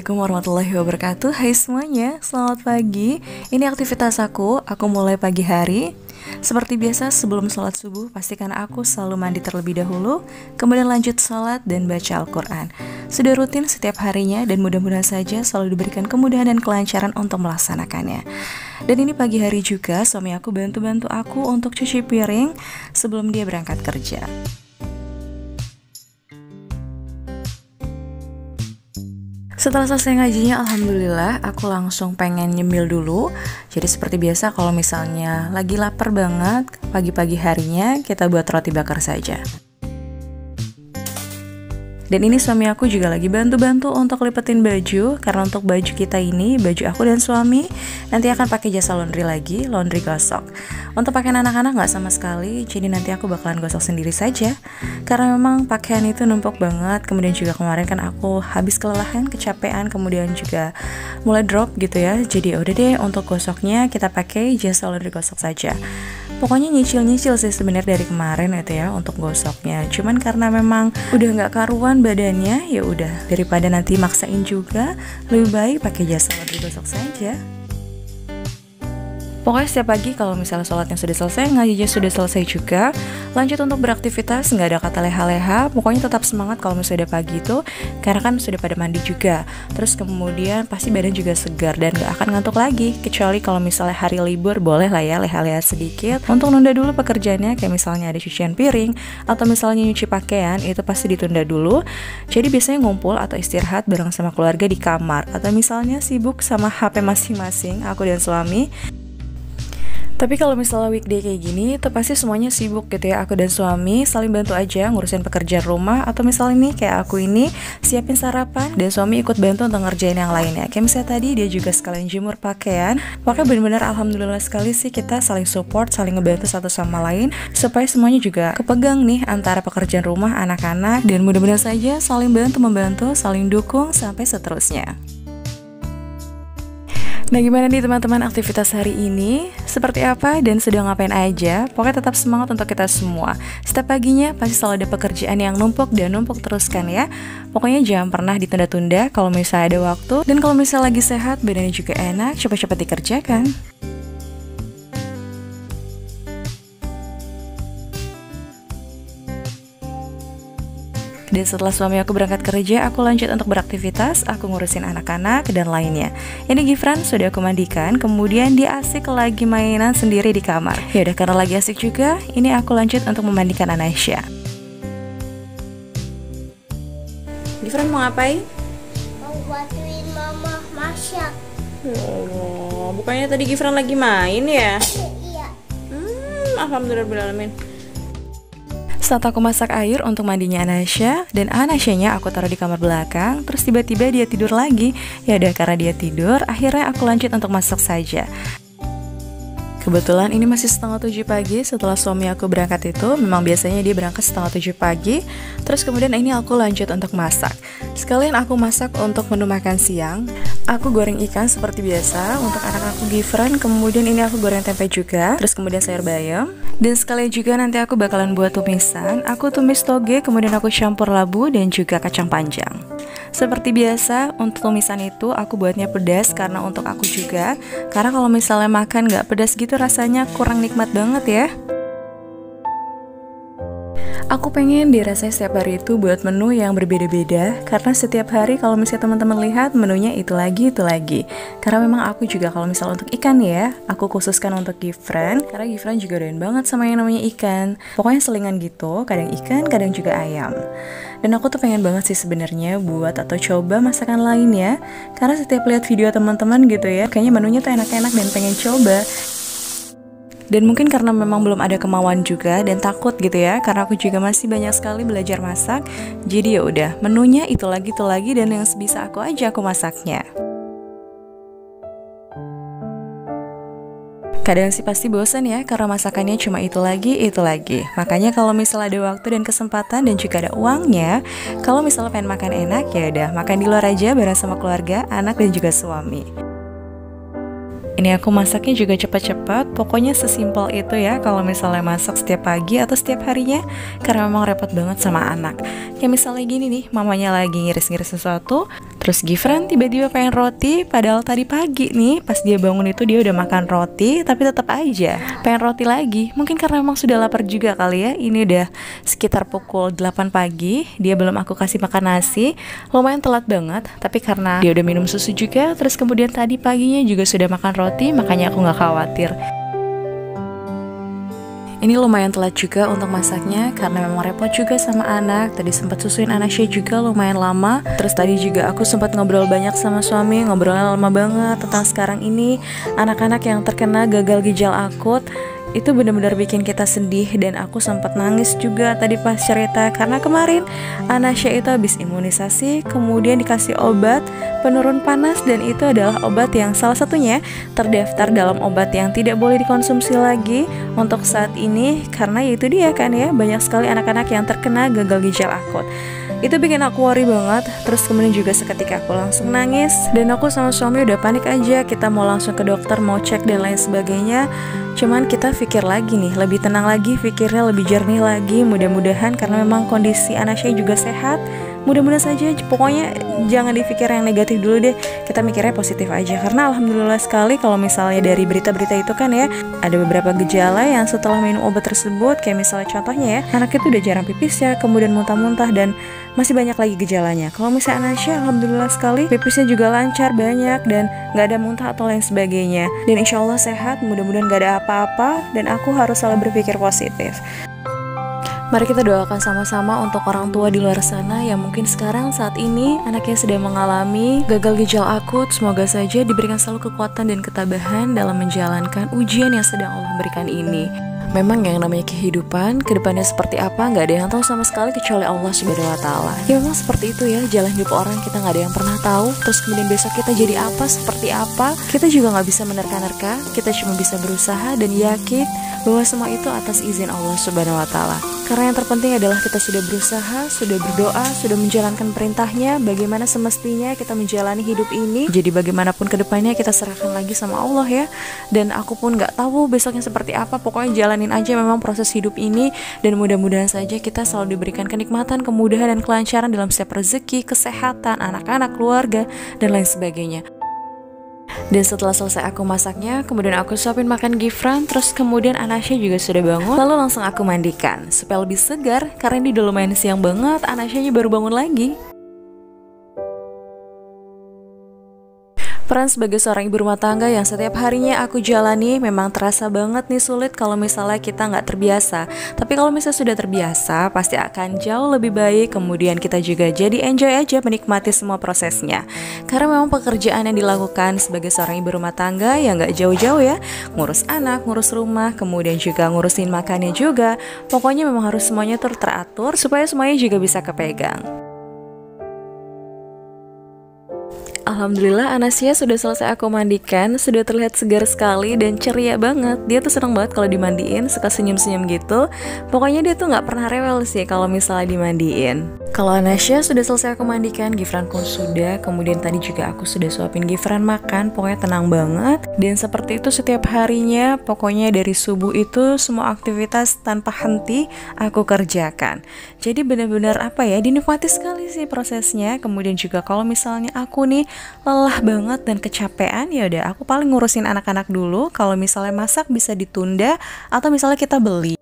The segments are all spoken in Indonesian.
Assalamualaikum warahmatullahi wabarakatuh. Hai semuanya, selamat pagi. Ini aktivitas aku mulai pagi hari. Seperti biasa sebelum sholat subuh, pastikan aku selalu mandi terlebih dahulu, kemudian lanjut sholat dan baca Al-Quran. Sudah rutin setiap harinya dan mudah-mudahan saja selalu diberikan kemudahan dan kelancaran untuk melaksanakannya. Dan ini pagi hari juga suami aku bantu-bantu aku untuk cuci piring sebelum dia berangkat kerja. Setelah selesai ngajinya, alhamdulillah aku langsung pengen nyemil dulu. Jadi seperti biasa kalau misalnya lagi lapar banget, pagi-pagi harinya kita buat roti bakar saja. Dan ini suami aku juga lagi bantu-bantu untuk lipetin baju. Karena untuk baju kita ini, baju aku dan suami nanti akan pakai jasa laundry lagi, laundry gosok. Untuk pakaian anak-anak nggak sama sekali, jadi nanti aku bakalan gosok sendiri saja. Karena memang pakaian itu numpuk banget. Kemudian juga kemarin kan aku habis kelelahan, kecapean, kemudian juga mulai drop gitu ya. Jadi udah deh, untuk gosoknya kita pakai jasa laundry gosok saja. Pokoknya nyicil-nyicil sih sebenarnya dari kemarin itu ya untuk gosoknya. Cuman karena memang udah nggak karuan badannya, ya udah daripada nanti maksain juga, lebih baik pakai jasa laundry gosok saja. Pokoknya setiap pagi kalau misalnya sholatnya sudah selesai, ngajinya sudah selesai juga, lanjut untuk beraktivitas, nggak ada kata leha-leha. Pokoknya tetap semangat kalau misalnya udah pagi itu, karena kan sudah pada mandi juga. Terus kemudian pasti badan juga segar dan nggak akan ngantuk lagi. Kecuali kalau misalnya hari libur, boleh lah ya leha-leha sedikit untuk nunda dulu pekerjaannya, kayak misalnya ada cucian piring atau misalnya nyuci pakaian, itu pasti ditunda dulu. Jadi biasanya ngumpul atau istirahat bareng sama keluarga di kamar, atau misalnya sibuk sama HP masing-masing, aku dan suami. Tapi kalau misalnya weekday kayak gini, itu pasti semuanya sibuk gitu ya. Aku dan suami saling bantu aja ngurusin pekerjaan rumah. Atau misalnya nih kayak aku ini siapin sarapan, dan suami ikut bantu untuk ngerjain yang lainnya. Kayak misalnya tadi dia juga sekalian jemur pakaian. Makanya benar-benar alhamdulillah sekali sih kita saling support, saling ngebantu satu sama lain, supaya semuanya juga kepegang nih antara pekerjaan rumah, anak-anak. Dan mudah-mudahan saja saling bantu-membantu, saling dukung sampai seterusnya. Nah gimana nih teman-teman aktivitas hari ini? Seperti apa dan sedang ngapain aja? Pokoknya tetap semangat untuk kita semua. Setiap paginya pasti selalu ada pekerjaan yang numpuk dan numpuk teruskan ya. Pokoknya jangan pernah ditunda-tunda kalau misalnya ada waktu. Dan kalau misalnya lagi sehat, badannya juga enak, cepat-cepat dikerjakan. Dan setelah suami aku berangkat kerja, aku lanjut untuk beraktivitas, aku ngurusin anak-anak dan lainnya. Ini Gifran sudah aku mandikan, kemudian dia asik lagi mainan sendiri di kamar. Ya udah, karena lagi asik juga, ini aku lanjut untuk memandikan Anasya. Gifran mau ngapain? Mau bantuin mama masak. Oh, bukannya tadi Gifran lagi main ya? Iya. Alhamdulillahirrahmanirrahim. Saat aku masak air untuk mandinya Anasya, dan Anasyanya aku taruh di kamar belakang, terus tiba-tiba dia tidur lagi. Ya udah, karena dia tidur, akhirnya aku lanjut untuk masak saja. Kebetulan ini masih setengah 7 pagi. Setelah suami aku berangkat itu, memang biasanya dia berangkat setengah 7 pagi. Terus kemudian ini aku lanjut untuk masak. Sekalian aku masak untuk menu makan siang. Aku goreng ikan seperti biasa untuk anak aku Gifran. Kemudian ini aku goreng tempe juga. Terus kemudian sayur bayam. Dan sekalian juga nanti aku bakalan buat tumisan. Aku tumis toge, kemudian aku campur labu dan juga kacang panjang. Seperti biasa, untuk tumisan itu aku buatnya pedas karena untuk aku juga. Karena kalau misalnya makan nggak pedas gitu rasanya kurang nikmat banget ya. Aku pengen dirasain setiap hari itu buat menu yang berbeda-beda. Karena setiap hari kalau misalnya teman-teman lihat menunya itu lagi, itu lagi. Karena memang aku juga kalau misalnya untuk ikan ya, aku khususkan untuk Gifran. Karena Gifran juga doyan banget sama yang namanya ikan. Pokoknya selingan gitu, kadang ikan, kadang juga ayam. Dan aku tuh pengen banget sih sebenarnya buat atau coba masakan lain ya. Karena setiap lihat video teman-teman gitu ya, kayaknya menunya tuh enak-enak dan pengen coba. Dan mungkin karena memang belum ada kemauan juga dan takut gitu ya, karena aku juga masih banyak sekali belajar masak. Jadi ya udah, menunya itu lagi dan yang sebisa aku aja aku masaknya. Kadang sih pasti bosan ya, karena masakannya cuma itu lagi. Makanya kalau misalnya ada waktu dan kesempatan dan juga ada uangnya, kalau misalnya pengen makan enak, ya udah makan di luar aja bareng sama keluarga, anak dan juga suami. Ini aku masaknya juga cepat-cepat, pokoknya sesimpel itu ya kalau misalnya masak setiap pagi atau setiap harinya, karena memang repot banget sama anak. Kayak misalnya gini nih, mamanya lagi ngiris-ngiris sesuatu, Terus Gifran tiba-tiba pengen roti, padahal tadi pagi nih pas dia bangun itu dia udah makan roti, tapi tetap aja pengen roti lagi. Mungkin karena memang sudah lapar juga kali ya. Ini udah sekitar pukul 8 pagi, dia belum aku kasih makan nasi. Lumayan telat banget, tapi karena dia udah minum susu juga, terus kemudian tadi paginya juga sudah makan roti, makanya aku gak khawatir. Ini lumayan telat juga untuk masaknya karena memang repot juga sama anak. Tadi sempat susuin Anasya juga lumayan lama. Terus tadi juga aku sempat ngobrol banyak sama suami, ngobrolnya lama banget tentang sekarang ini anak-anak yang terkena gagal ginjal akut. Itu benar-benar bikin kita sedih dan aku sempat nangis juga tadi pas cerita karena kemarin Anasya itu habis imunisasi, kemudian dikasih obat penurun panas dan itu adalah obat yang salah satunya terdaftar dalam obat yang tidak boleh dikonsumsi lagi untuk saat ini karena itu dia kan ya, banyak sekali anak-anak yang terkena gagal ginjal akut. Itu bikin aku worry banget. Terus kemudian juga seketika aku langsung nangis dan aku sama suami udah panik aja, kita mau langsung ke dokter, mau cek dan lain sebagainya. Cuman kita pikir lagi nih, lebih tenang lagi, pikirnya lebih jernih lagi. Mudah-mudahan karena memang kondisi Anasya juga sehat, mudah-mudahan saja. Pokoknya jangan dipikir yang negatif dulu deh, kita mikirnya positif aja. Karena alhamdulillah sekali kalau misalnya dari berita-berita itu kan ya, ada beberapa gejala yang setelah minum obat tersebut, kayak misalnya contohnya ya, anak itu udah jarang pipis ya, kemudian muntah-muntah dan masih banyak lagi gejalanya. Kalau misalnya Anasya alhamdulillah sekali pipisnya juga lancar banyak dan gak ada muntah atau lain sebagainya. Dan insya Allah sehat, mudah-mudahan gak ada apa-apa dan aku harus selalu berpikir positif. Mari kita doakan sama-sama untuk orang tua di luar sana yang mungkin sekarang saat ini anaknya sedang mengalami gagal ginjal akut. Semoga saja diberikan selalu kekuatan dan ketabahan dalam menjalankan ujian yang sedang Allah berikan ini. Memang yang namanya kehidupan, kedepannya seperti apa nggak ada yang tahu sama sekali kecuali Allah Subhanahu Wa Taala. Ya memang seperti itu ya, jalan hidup orang kita nggak ada yang pernah tahu. Terus kemudian besok kita jadi apa, seperti apa, kita juga nggak bisa menerka-nerka. Kita cuma bisa berusaha dan yakin bahwa semua itu atas izin Allah Subhanahu Wa Taala. Karena yang terpenting adalah kita sudah berusaha, sudah berdoa, sudah menjalankan perintahnya, bagaimana semestinya kita menjalani hidup ini. Jadi bagaimanapun kedepannya kita serahkan lagi sama Allah ya. Dan aku pun gak tahu besoknya seperti apa, pokoknya jalanin aja memang proses hidup ini. Dan mudah-mudahan saja kita selalu diberikan kenikmatan, kemudahan dan kelancaran dalam setiap rezeki, kesehatan, anak-anak, keluarga, dan lain sebagainya. Dan setelah selesai aku masaknya, kemudian aku suapin makan Gifran. Terus kemudian Anasya juga sudah bangun, lalu langsung aku mandikan supaya lebih segar, karena ini udah lumayan siang banget, Anasyanya baru bangun lagi. Peran sebagai seorang ibu rumah tangga yang setiap harinya aku jalani memang terasa banget nih sulit kalau misalnya kita nggak terbiasa. Tapi kalau misalnya sudah terbiasa, pasti akan jauh lebih baik. Kemudian kita juga jadi enjoy aja menikmati semua prosesnya. Karena memang pekerjaan yang dilakukan sebagai seorang ibu rumah tangga yang nggak jauh-jauh ya, ngurus anak, ngurus rumah, kemudian juga ngurusin makannya juga. Pokoknya memang harus semuanya teratur supaya semuanya juga bisa kepegang. Alhamdulillah Anasya sudah selesai aku mandikan, sudah terlihat segar sekali dan ceria banget. Dia tuh senang banget kalau dimandiin, suka senyum-senyum gitu. Pokoknya dia tuh gak pernah rewel sih kalau misalnya dimandiin. Kalau Anasya sudah selesai aku mandikan, Gifran pun sudah. Kemudian tadi juga aku sudah suapin Gifran makan, pokoknya tenang banget. Dan seperti itu setiap harinya, pokoknya dari subuh itu semua aktivitas tanpa henti aku kerjakan. Jadi benar-benar apa ya, dinikmati sekali sih prosesnya. Kemudian juga kalau misalnya aku nih lelah banget dan kecapean, ya udah aku paling ngurusin anak-anak dulu. Kalau misalnya masak bisa ditunda atau misalnya kita beli.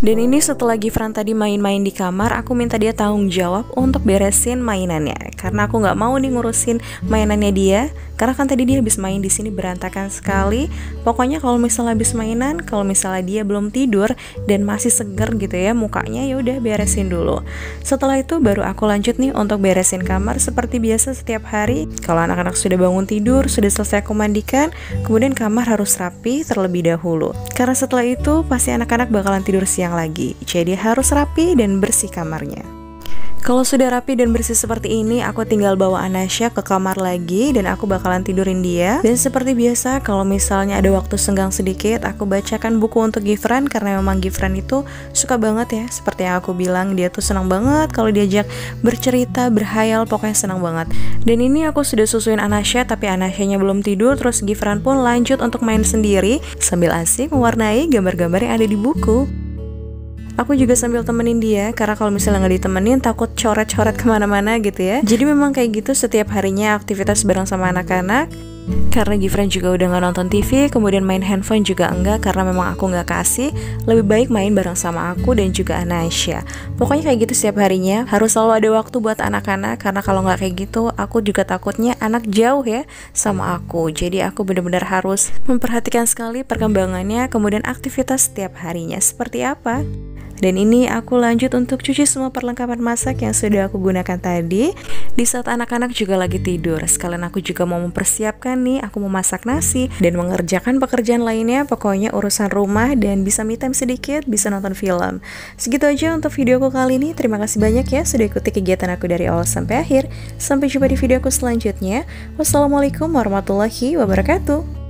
Dan ini setelah Gifran tadi main-main di kamar, aku minta dia tanggung jawab untuk beresin mainannya. Karena aku nggak mau nih ngurusin mainannya dia. Karena kan tadi dia habis main di sini berantakan sekali. Pokoknya kalau misalnya habis mainan, kalau misalnya dia belum tidur dan masih seger gitu ya mukanya, ya udah beresin dulu. Setelah itu baru aku lanjut nih untuk beresin kamar seperti biasa setiap hari. Kalau anak-anak sudah bangun tidur, sudah selesai aku mandikan, kemudian kamar harus rapi terlebih dahulu. Karena setelah itu pasti anak-anak bakalan tidur siang lagi. Jadi harus rapi dan bersih kamarnya. Kalau sudah rapi dan bersih seperti ini, aku tinggal bawa Anasya ke kamar lagi dan aku bakalan tidurin dia. Dan seperti biasa, kalau misalnya ada waktu senggang sedikit, aku bacakan buku untuk Gifran karena memang Gifran itu suka banget ya. Seperti yang aku bilang, dia tuh senang banget kalau diajak bercerita, berhayal, pokoknya senang banget. Dan ini aku sudah susuin Anasya, tapi Anasyanya belum tidur. Terus Gifran pun lanjut untuk main sendiri sambil asik mewarnai gambar-gambar yang ada di buku. Aku juga sambil temenin dia, karena kalau misalnya nggak ditemenin takut coret-coret kemana-mana gitu ya. Jadi memang kayak gitu setiap harinya aktivitas bareng sama anak-anak. Karena Gifran juga udah gak nonton TV, kemudian main handphone juga enggak, karena memang aku gak kasih. Lebih baik main bareng sama aku dan juga Anasya. Pokoknya kayak gitu setiap harinya, harus selalu ada waktu buat anak-anak. Karena kalau gak kayak gitu, aku juga takutnya anak jauh ya sama aku. Jadi aku benar-benar harus memperhatikan sekali perkembangannya, kemudian aktivitas setiap harinya seperti apa. Dan ini aku lanjut untuk cuci semua perlengkapan masak yang sudah aku gunakan tadi. Di saat anak-anak juga lagi tidur, sekalian aku juga mau mempersiapkan nih, aku mau masak nasi dan mengerjakan pekerjaan lainnya. Pokoknya urusan rumah dan bisa me time sedikit, bisa nonton film. Segitu aja untuk videoku kali ini. Terima kasih banyak ya sudah ikuti kegiatan aku dari awal sampai akhir. Sampai jumpa di videoku selanjutnya. Wassalamualaikum warahmatullahi wabarakatuh.